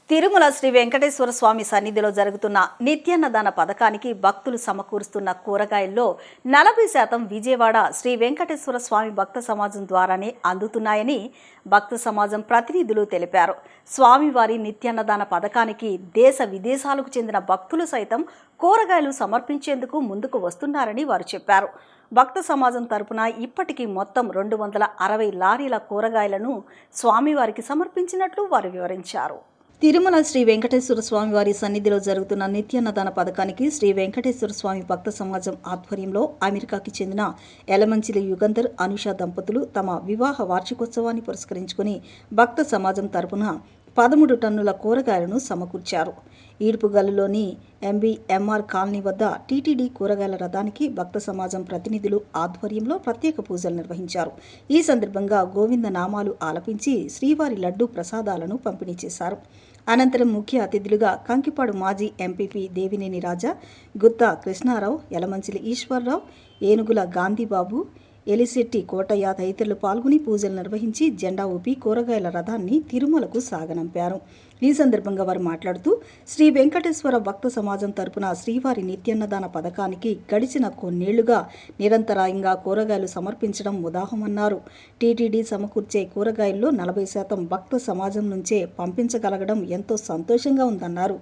తిరుమల శ్రీ వెంకటేశ్వర స్వామి సన్నిధిలో జరుగుతున్న నిత్యాన్నదాన పథకానికి భక్తులు సమకూరుస్తున్న కూరగాయల్లో 40% విజయవాడ శ్రీ వెంకటేశ్వర స్వామి భక్త సమాజం ద్వారానే అందుతున్నాయని భక్త సమాజం ప్రతినిధులు తెలిపారు. స్వామివారి నిత్యాన్నదాన పథకానికి దేశ విదేశాలకు చెందిన భక్తులు సైతం కూరగాయలు సమర్పించేందుకు ముందుకు వస్తున్నారని వారు చెప్పారు. భక్త సమాజం తరపున ఇప్పటికీ మొత్తం 260 లారీల కూరగాయలను స్వామివారికి సమర్పించినట్లు వారు వివరించారు. తిరుమల శ్రీ వెంకటేశ్వర స్వామి వారి సన్నిధిలో జరుగుతున్న నిత్యాన్నదాన పథకానికి శ్రీ వెంకటేశ్వర స్వామి భక్త సమాజం ఆధ్వర్యంలో అమెరికాకి చెందిన ఎలమంచిలి యుగంధర్, అనుష దంపతులు తమ వివాహ వార్షికోత్సవాన్ని పురస్కరించుకుని భక్త సమాజం తరపున 13 టన్నుల కూరగాయలను సమకూర్చారు. ఈడ్పుగల్లులోని MBMR కాలనీ వద్ద టీటీడీ కూరగాయల రథానికి భక్త సమాజం ప్రతినిధులు ఆధ్వర్యంలో ప్రత్యేక పూజలు నిర్వహించారు. ఈ సందర్భంగా గోవింద నామాలు ఆలపించి శ్రీవారి లడ్డూ ప్రసాదాలను పంపిణీ చేశారు. అనంతరం ముఖ్య అతిథులుగా కంకిపాడు మాజీ ఎంపీపీ దేవినేని రాజా, గుత్తా కృష్ణారావు, యలమంచిలి ఈశ్వరరావు, ఏనుగుల గాంధీబాబు, ఎలిశెట్టి కోటయ్య తదితరులు పాల్గొని పూజలు నిర్వహించి జెండా ఊపి కూరగాయల రథాన్ని తిరుమలకు సాగనంపారు. ఈ సందర్భంగా వారు మాట్లాడుతూ శ్రీ వెంకటేశ్వర భక్త సమాజం తరపున శ్రీవారి నిత్యాన్నదాన పథకానికి గడిచిన కొన్నేళ్లుగా నిరంతరాయంగా కూరగాయలు సమర్పించడం ఉదాహమన్నారు. టీటీడీ సమకూర్చే కూరగాయల్లో 40% భక్త సమాజం నుంచే పంపించగలగడం ఎంతో సంతోషంగా ఉందన్నారు.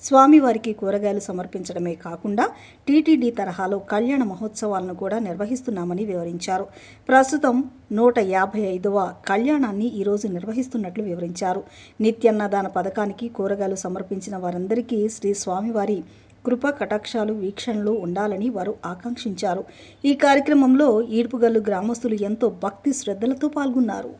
స్వామివారికి కూరగాయలు సమర్పించడమే కాకుండా టీటీడీ తరహాలో కళ్యాణ మహోత్సవాలను కూడా నిర్వహిస్తున్నామని వివరించారు. ప్రస్తుతం 155వ కళ్యాణాన్ని ఈరోజు నిర్వహిస్తున్నట్లు వివరించారు. నిత్యాన్నదాన పథకానికి కూరగాయలు సమర్పించిన వారందరికీ శ్రీ స్వామివారి కృప కటాక్షాలు వీక్షణలు ఉండాలని వారు ఆకాంక్షించారు. ఈ కార్యక్రమంలో ఈడ్పుగల్లు గ్రామస్తులు ఎంతో భక్తి శ్రద్ధలతో పాల్గొన్నారు.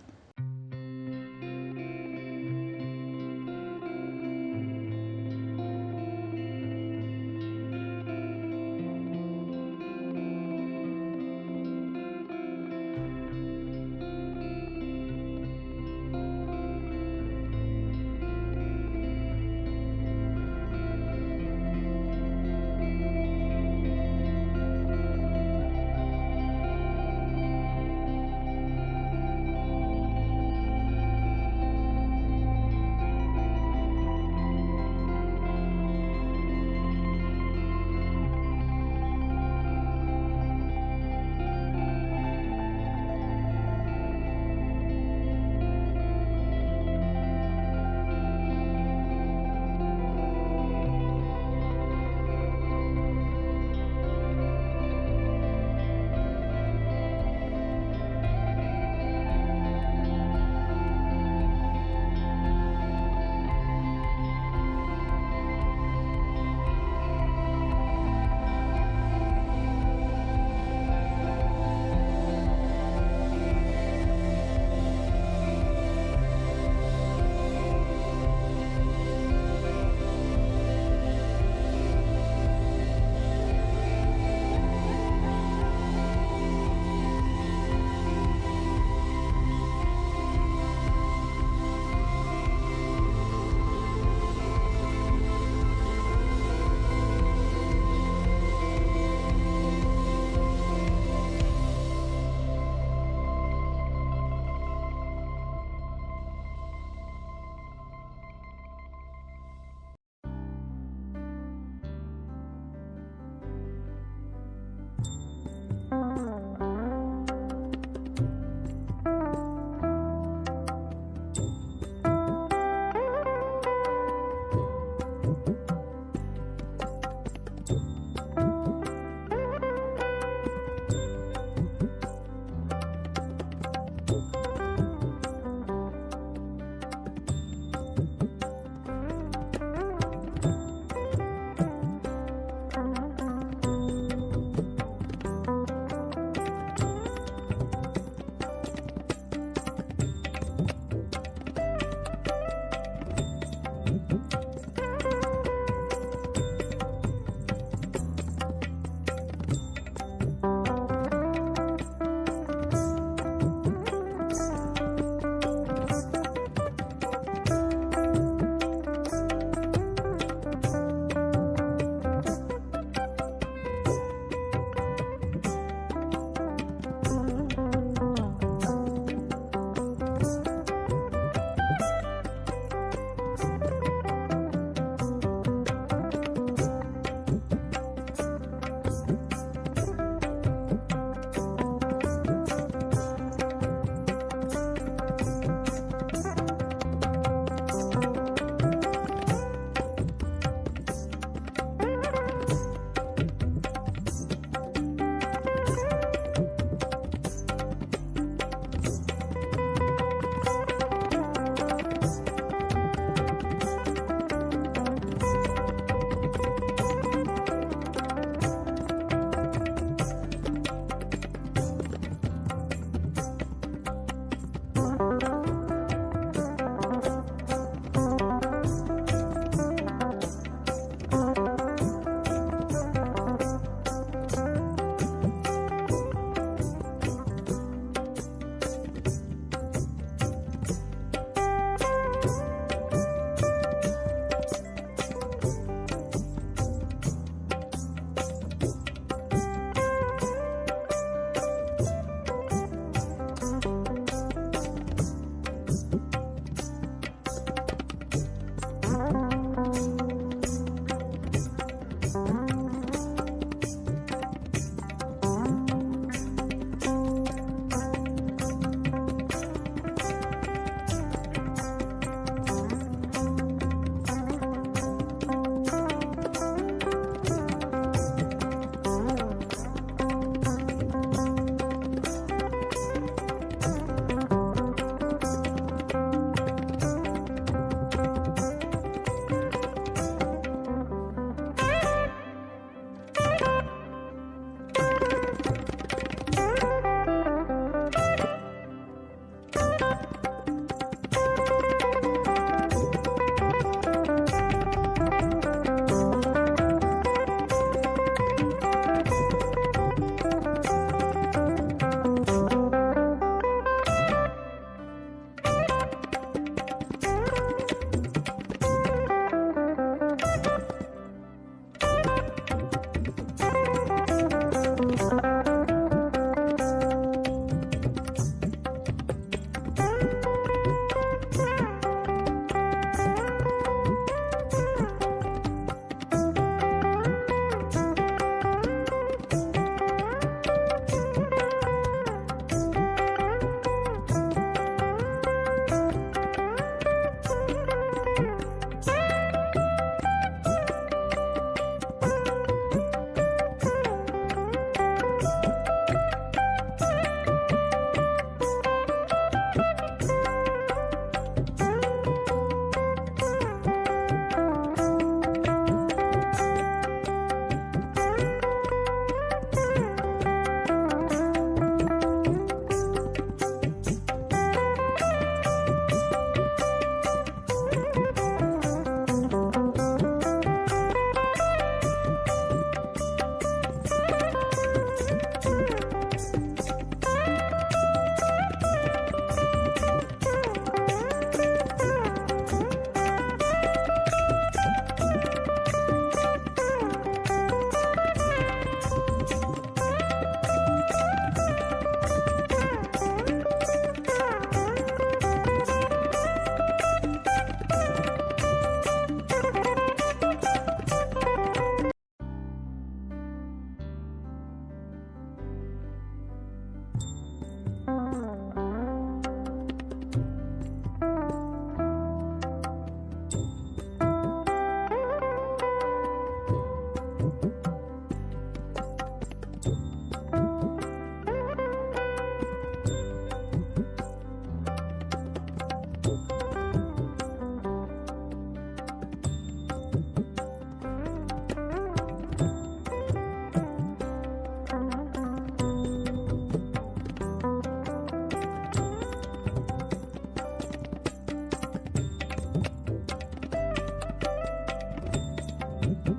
ఈ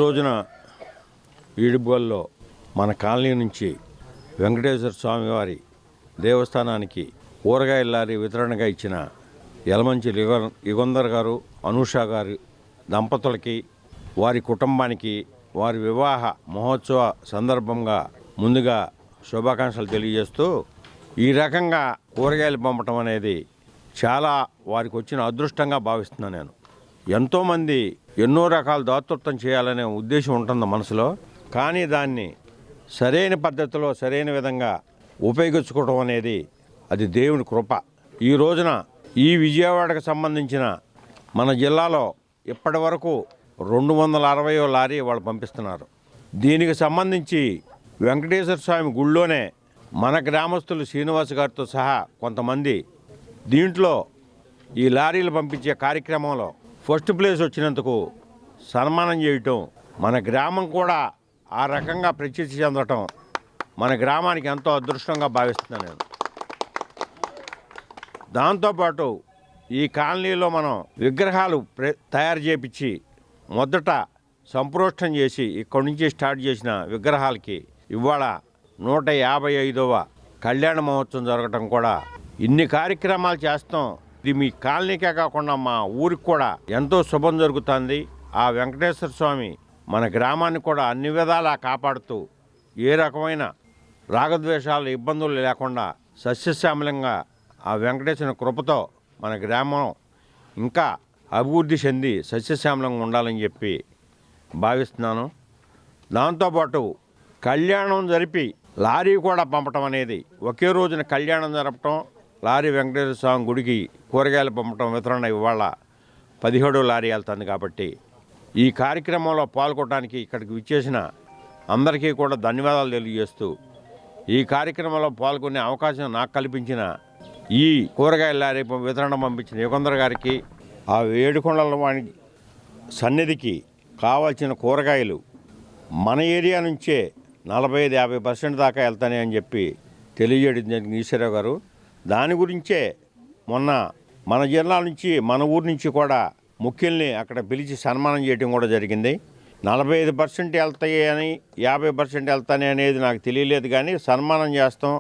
రోజున ఈడుపుగల్లో మన కాలనీ నుంచి వెంకటేశ్వర స్వామి వారి దేవస్థానానికి కూరగాయల లారీ వితరణగా ఇచ్చిన యలమంచి యుగంధర్ గారు, అనూష గారు దంపతులకి, వారి కుటుంబానికి వారి వివాహ మహోత్సవ సందర్భంగా ముందుగా శుభాకాంక్షలు తెలియజేస్తూ, ఈ రకంగా కూరగాయలు పంపటం అనేది చాలా వారికి వచ్చిన అదృష్టంగా భావిస్తున్నాను నేను. ఎంతోమంది ఎన్నో రకాల దాతృత్వం చేయాలనే ఉద్దేశం ఉంటుంది మనసులో, కానీ దాన్ని సరైన పద్ధతిలో సరైన విధంగా ఉపయోగించుకోవడం అనేది అది దేవుని కృప. ఈ రోజున ఈ విజయవాడకు సంబంధించిన మన జిల్లాలో ఇప్పటి వరకు 260 లారీ వాళ్ళు పంపిస్తున్నారు. దీనికి సంబంధించి వెంకటేశ్వర స్వామి గుళ్ళోనే మన గ్రామస్తులు శ్రీనివాస్ గారితో సహా కొంతమంది దీంట్లో ఈ లారీలు పంపించే కార్యక్రమంలో ఫస్ట్ ప్లేస్ వచ్చినందుకు సన్మానం చేయటం, మన గ్రామం కూడా ఆ రకంగా ప్రసిద్ధి చెందటం మన గ్రామానికి ఎంతో అదృష్టంగా భావిస్తున్నాను నేను. దాంతోపాటు ఈ కాలనీలో మనం విగ్రహాలు తయారు చేయించి మొదట సంప్రోష్టం చేసి ఇక్కడి నుంచి స్టార్ట్ చేసిన విగ్రహాలకి ఇవాళ 155వ కళ్యాణ మహోత్సవం జరగటం కూడా, ఇన్ని కార్యక్రమాలు చేస్తాం. ఇది మీ కాలనీకే కాకుండా మా ఊరికి కూడా ఎంతో శుభం జరుగుతుంది. ఆ వెంకటేశ్వర స్వామి మన గ్రామాన్ని కూడా అన్ని విధాలా కాపాడుతూ ఏ రకమైన రాగద్వేషాలు ఇబ్బందులు లేకుండా సస్యశ్యామలంగా ఆ వెంకటేశ్వర కృపతో మన గ్రామం ఇంకా అభివృద్ధి చెంది సస్యశ్యామలంగా ఉండాలని చెప్పి భావిస్తున్నాను. దాంతోపాటు కళ్యాణం జరిపి లారీ కూడా పంపటం అనేది, ఒకే రోజున కళ్యాణం జరపటం, లారీ వెంకటేశ్వర స్వామి గుడికి కూరగాయలు పంపటం వితరణ ఇవాళ 17వ లారీ వెళ్తుంది. కాబట్టి ఈ కార్యక్రమంలో పాల్గొనడానికి ఇక్కడికి విచ్చేసిన అందరికీ కూడా ధన్యవాదాలు తెలియజేస్తూ, ఈ కార్యక్రమంలో పాల్గొనే అవకాశం నాకు కల్పించిన ఈ కూరగాయల లారీ వితరణ పంపించిన యుగంధర్ గారికి, ఆ ఏడుకొండల వాణి సన్నిధికి కావాల్సిన కూరగాయలు మన ఏరియా నుంచే 45-50% దాకా వెళ్తాయి అని చెప్పి తెలియజేయడం జరిగింది ఈశ్వరరావు గారు. దాని గురించే మొన్న మన జిల్లా నుంచి మన ఊరి నుంచి కూడా ముఖ్యుల్ని అక్కడ పిలిచి సన్మానం చేయడం కూడా జరిగింది. 45% వెళ్తాయి అని 50% వెళ్తాయి అనేది నాకు తెలియలేదు, కానీ సన్మానం చేస్తాం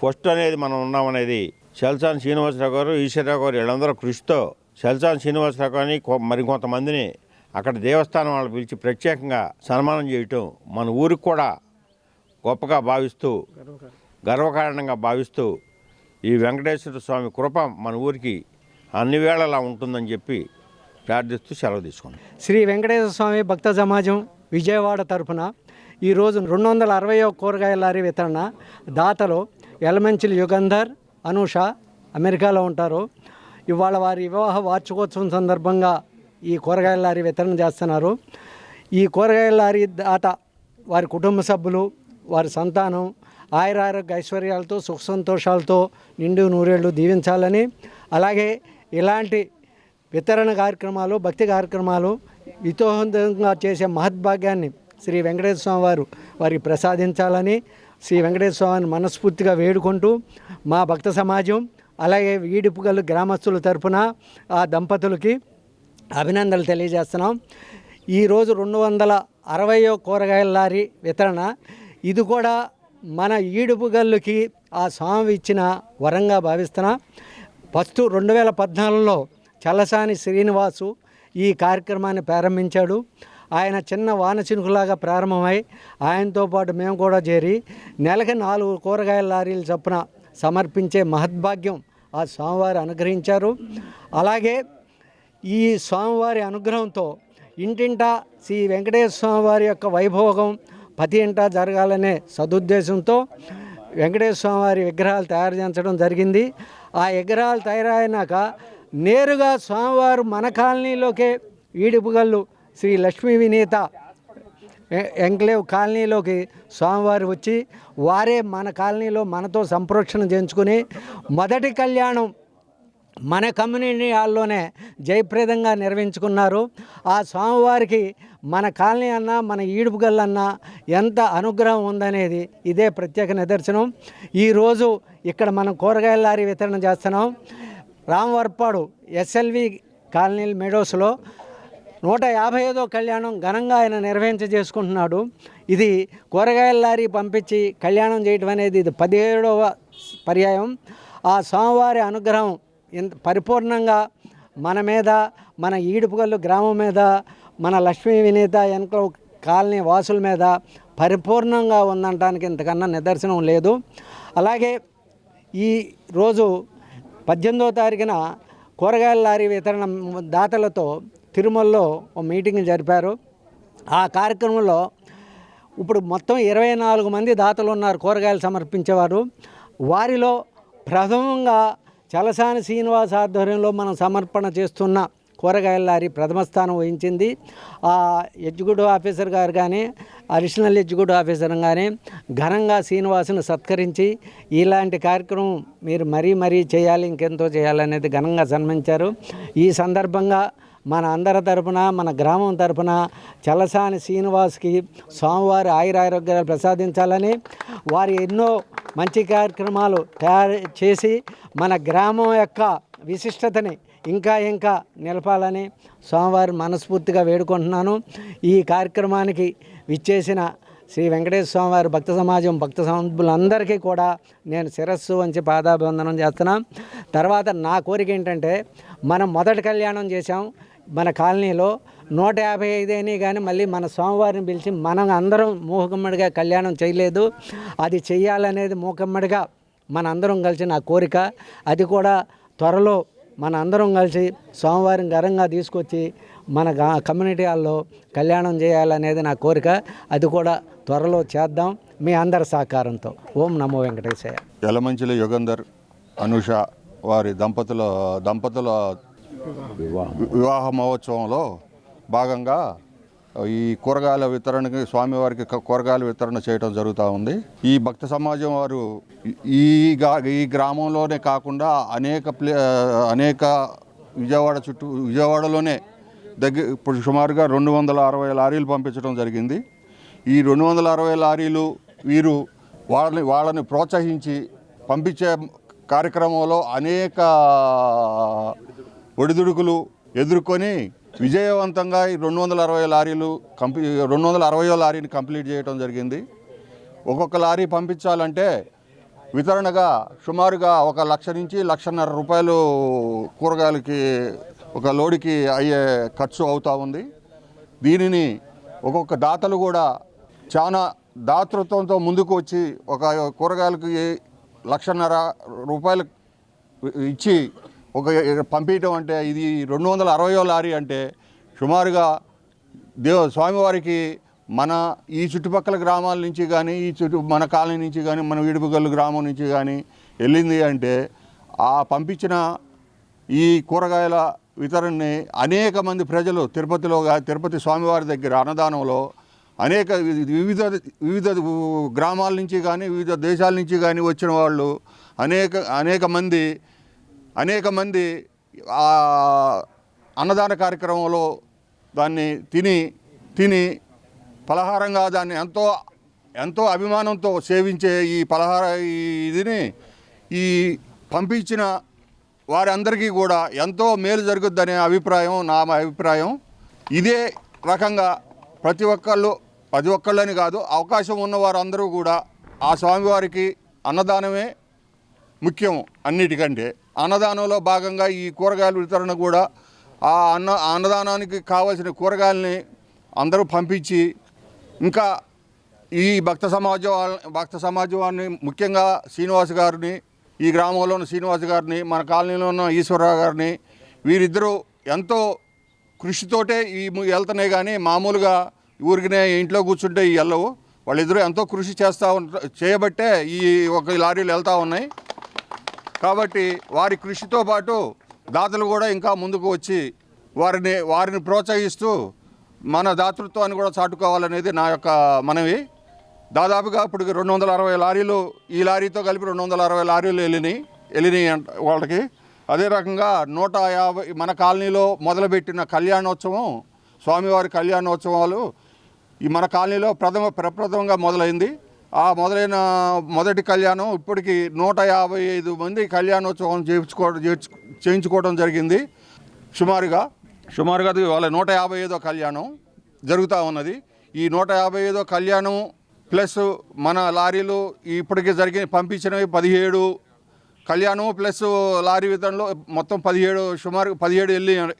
ఫస్ట్ అనేది మనం ఉన్నామనేది శల్సాని శ్రీనివాసరావు గారు, ఈశ్వరరావు గారు వీళ్ళందరూ కృషితో శల్సాని శ్రీనివాసరావు గారిని మరికొంతమందిని అక్కడ దేవస్థానం వాళ్ళు పిలిచి ప్రత్యేకంగా సన్మానం చేయటం మన ఊరికి కూడా గొప్పగా భావిస్తూ, గర్వకారణంగా భావిస్తూ, ఈ వెంకటేశ్వర స్వామి కృప మన ఊరికి అన్ని వేళలా ఉంటుందని చెప్పి ప్రార్థిస్తూ సెలవు తీసుకున్నాం. శ్రీ వెంకటేశ్వర స్వామి భక్త సమాజం విజయవాడ తరఫున ఈరోజు 260వ కూరగాయల లారీ వితరణ. దాతలు యలమంచిలి యుగంధర్, అనూష అమెరికాలో ఉంటారు. ఇవాళ వారి వివాహ వార్షికోత్సవం సందర్భంగా ఈ కూరగాయల లారీ వితరణ చేస్తున్నారు. ఈ కూరగాయల లారీ దాత వారి కుటుంబ సభ్యులు, వారి సంతానం ఆయురారోగ్య ఐశ్వర్యాలతో సుఖ సంతోషాలతో నిండు నూరేళ్లు దీవించాలని, అలాగే ఇలాంటి వితరణ కార్యక్రమాలు, భక్తి కార్యక్రమాలు ఇతోహంతంగా చేసే మహద్భాగ్యాన్ని శ్రీ వెంకటేశ్వర స్వామి వారు వారికి ప్రసాదించాలని శ్రీ వెంకటేశ్వర స్వామిని మనస్ఫూర్తిగా వేడుకుంటూ మా భక్త సమాజం అలాగే ఈడుపుగల్లు గ్రామస్తుల తరపున ఆ దంపతులకి అభినందనలు తెలియజేస్తున్నాం. ఈరోజు 260వ కూరగాయల లారీ వితరణ. ఇది కూడా మన ఈడుపుగల్లుకి ఆ స్వామి ఇచ్చిన వరంగా భావిస్తున్నా. ఫస్ట్ 2014లో చల్లసాని శ్రీనివాసు ఈ కార్యక్రమాన్ని ప్రారంభించాడు. ఆయన చిన్న వానచినుకులాగా ప్రారంభమై ఆయనతో పాటు మేము కూడా చేరి నెలకి 4 కూరగాయల లారీలు చొప్పున సమర్పించే మహద్భాగ్యం ఆ స్వామివారి అనుగ్రహించారు. అలాగే ఈ స్వామివారి అనుగ్రహంతో ఇంటింటా శ్రీ వెంకటేశ్వర స్వామివారి యొక్క వైభోగం ప్రతి ఇంటా జరగాలనే సదుద్దేశంతో వెంకటేశ్వర స్వామివారి విగ్రహాలు తయారు చేయించడం జరిగింది. ఆ విగ్రహాలు తయారైనాక నేరుగా స్వామివారు మన కాలనీలోకే ఈడుపుగల్లు శ్రీ లక్ష్మీ వినీత ఎంక్లేవ్ కాలనీలోకి స్వామివారు వచ్చి వారే మన కాలనీలో మనతో సంప్రోక్షణ చేయించుకుని మొదటి కళ్యాణం మన కమ్యూనిటీ హాల్లోనే జయప్రదంగా నిర్వహించుకున్నారు. ఆ స్వామివారికి మన కాలనీ అన్నా మన ఈడుపుగల్లన్నా ఎంత అనుగ్రహం ఉందనేది ఇదే ప్రత్యేక నిదర్శనం. ఈరోజు ఇక్కడ మనం కూరగాయల లారీ వితరణ చేస్తున్నాం. రామవరపాడు ఎస్ఎల్వి కాలనీ మెడోస్లో 155వ కళ్యాణం ఘనంగా ఆయన చేసుకుంటున్నాడు. ఇది కూరగాయల లారీ పంపించి కళ్యాణం చేయడం అనేది ఇది 17వ పర్యాయం. ఆ స్వామివారి అనుగ్రహం ఇంత పరిపూర్ణంగా మన మీద, మన ఈడుపుగల్లు గ్రామం మీద, మన లక్ష్మీ వినీత వెనక కాలనీ వాసుల మీద పరిపూర్ణంగా ఉందనడానికి ఇంతకన్నా నిదర్శనం లేదు. అలాగే ఈ రోజు 18వ తారీఖున కూరగాయల లారీ వితరణ దాతలతో తిరుమలలో ఒక మీటింగ్ జరిపారు. ఆ కార్యక్రమంలో ఇప్పుడు మొత్తం 24 మంది దాతలు ఉన్నారు కూరగాయలు సమర్పించేవారు. వారిలో ప్రథమంగా చలసాని శ్రీనివాస్ ఆధ్వర్యంలో మనం సమర్పణ చేస్తున్న కూరగాయల లారీ ప్రథమ స్థానం వహించింది. ఆ ఎగ్జిక్యూటివ్ ఆఫీసర్ గారు కానీ, అడిషనల్ ఎగ్జిక్యూటివ్ ఆఫీసర్ కానీ ఘనంగా శ్రీనివాసును సత్కరించి ఇలాంటి కార్యక్రమం మీరు మరీ చేయాలి, ఇంకెంతో చేయాలనేది ఘనంగా సన్మానించారు. ఈ సందర్భంగా మన అందరి తరపున, మన గ్రామం తరపున చలసాని శ్రీనివాస్కి స్వామివారి ఆయురారోగ్యాలు ప్రసాదించాలని, వారి ఎన్నో మంచి కార్యక్రమాలు తయారు చేసి మన గ్రామం యొక్క విశిష్టతని ఇంకా నిలపాలని స్వామివారి మనస్ఫూర్తిగా వేడుకుంటున్నాను. ఈ కార్యక్రమానికి విచ్చేసిన శ్రీ వెంకటేశ్వర స్వామివారి భక్త సమాజం, భక్త సభ్యులందరికీ కూడా నేను శిరస్సు వంచి పాదాభివందనం చేస్తున్నాను. తర్వాత నా కోరిక ఏంటంటే, మనం మొదటి కళ్యాణం చేశాం మన కాలనీలో 155 అయినా కానీ మళ్ళీ మన స్వామివారిని పిలిచి మనం అందరం మూకమ్మడిగా కళ్యాణం చేయలేదు. అది చెయ్యాలనేది మూకమ్మడిగా మన అందరం కలిసి నా కోరిక. అది కూడా త్వరలో మన అందరం కలిసి స్వామివారిని ఘనంగా తీసుకొచ్చి మన కమ్యూనిటీ హాల్లో కళ్యాణం చేయాలనేది నా కోరిక. అది కూడా త్వరలో చేద్దాం మీ అందరి సహకారంతో. ఓం నమో వెంకటేశయ్య. యలమంచిలి యుగంధర్, అనూష వారి దంపతుల వివాహ మహోత్సవంలో భాగంగా ఈ కూరగాయల వితరణకి, స్వామివారికి కూరగాయల వితరణ చేయడం జరుగుతూ ఉంది. ఈ భక్త సమాజం వారు ఈ గ్రామంలోనే కాకుండా అనేక విజయవాడలోనే ఇప్పుడు సుమారుగా 260 లారీలు పంపించడం జరిగింది. ఈ 260 లారీలు వీరు వాళ్ళని ప్రోత్సహించి పంపించే కార్యక్రమంలో అనేక ఒడిదుడుకులు ఎదుర్కొని విజయవంతంగా ఈ 260 లారీలు 260వ లారీని కంప్లీట్ చేయడం జరిగింది. ఒక్కొక్క లారీ పంపించాలంటే వితరణగా సుమారుగా 1 లక్ష నుంచి 1,50,000 రూపాయలు కూరగాయలకి ఒక లోడుకి అయ్యే ఖర్చు అవుతూ ఉంది. దీనిని ఒక్కొక్క దాతలు కూడా చాలా దాతృత్వంతో ముందుకు వచ్చి ఒక కూరగాయలకి 1,50,000 రూపాయలు ఇచ్చి పంపించడం అంటే, ఇది 260వ లారీ అంటే సుమారుగా స్వామివారికి మన ఈ చుట్టుపక్కల గ్రామాల నుంచి కానీ, మన కాలనీ నుంచి కానీ, మన వీడుపుగల్లు గ్రామం నుంచి కానీ వెళ్ళింది అంటే, ఆ పంపించిన ఈ కూరగాయల వితరణని అనేక మంది ప్రజలు తిరుపతి స్వామివారి దగ్గర అన్నదానంలో వివిధ గ్రామాల నుంచి కానీ, వివిధ దేశాల నుంచి కానీ వచ్చిన వాళ్ళు అనేక మంది అన్నదాన కార్యక్రమంలో దాన్ని తిని పలహారంగా దాన్ని ఎంతో అభిమానంతో సేవించే ఇదిని ఈ పంపించిన వారందరికీ కూడా ఎంతో మేలు జరుగుద్దనే నా అభిప్రాయం. ఇదే రకంగా ప్రతి ఒక్కళ్ళని కాదు, అవకాశం ఉన్నవారు అందరూ కూడా ఆ స్వామివారికి అన్నదానమే ముఖ్యం. అన్నిటికంటే అన్నదానంలో భాగంగా ఈ కూరగాయల వితరణ కూడా ఆ అన్నదానానికి కావాల్సిన కూరగాయలని అందరూ పంపించి, ఇంకా ఈ భక్త సమాజం వారిని, ముఖ్యంగా శ్రీనివాస్ గారిని, ఈ గ్రామంలో ఉన్న శ్రీనివాస్ గారిని, మన కాలనీలో ఉన్న ఈశ్వరరావు గారిని, వీరిద్దరూ ఎంతో కృషితోటే ఈ వెళ్తున్నాయి. కానీ మామూలుగా ఊరికినే ఇంట్లో కూర్చుంటే ఈ వెళ్ళవు. వాళ్ళిద్దరూ ఎంతో కృషి చేయబట్టే ఈ ఒక లారీలు వెళ్తూ ఉన్నాయి. కాబట్టి వారి కృషితో పాటు దాతలు కూడా ఇంకా ముందుకు వచ్చి వారిని ప్రోత్సహిస్తూ మన దాతృత్వాన్ని కూడా చాటుకోవాలనేది నా యొక్క మనవి. దాదాపుగా ఇప్పుడు 260 లారీలు, ఈ లారీతో కలిపి 260 లారీలు వెళ్ళినాయి వాళ్ళకి. అదే రకంగా 150 మన కాలనీలో మొదలుపెట్టిన కళ్యాణోత్సవం, స్వామివారి కళ్యాణోత్సవాలు ఈ మన కాలనీలో ప్రప్రథమంగా మొదలైంది. ఆ మొదలైన మొదటి కళ్యాణం ఇప్పటికి 155 మంది కళ్యాణోత్సవం చేయించుకోవడం జరిగింది. సుమారుగా వాళ్ళ 155వ కళ్యాణం జరుగుతూ ఉన్నది. ఈ 155వ కళ్యాణం ప్లస్ మన లారీలు ఇప్పటికే పంపించినవి 17 కళ్యాణం ప్లస్ లారీ వితరణలో మొత్తం 17 సుమారు 17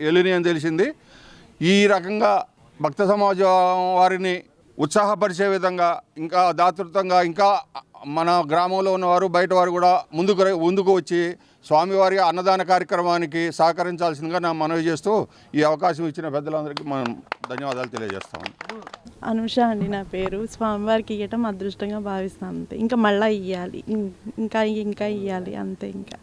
వెళ్ళినాయి అని తెలిసింది. ఈ రకంగా భక్త సమాజం వారిని ఉత్సాహపరిచే విధంగా ఇంకా దాతృత్వంగా ఇంకా మన గ్రామంలో ఉన్నవారు బయట వారు కూడా ముందుకు వచ్చి స్వామివారి అన్నదాన కార్యక్రమానికి సహకరించాల్సిందిగా నా మనవి చేస్తూ ఈ అవకాశం ఇచ్చిన పెద్దలందరికీ మనం ధన్యవాదాలు తెలియజేస్తాము. అనుష అండి నా పేరు. స్వామివారికి ఇవ్వటం అదృష్టంగా భావిస్తాను అంతే. ఇంకా మళ్ళీ ఇవ్వాలి, ఇంకా ఇవ్వాలి అంతే. ఇంకా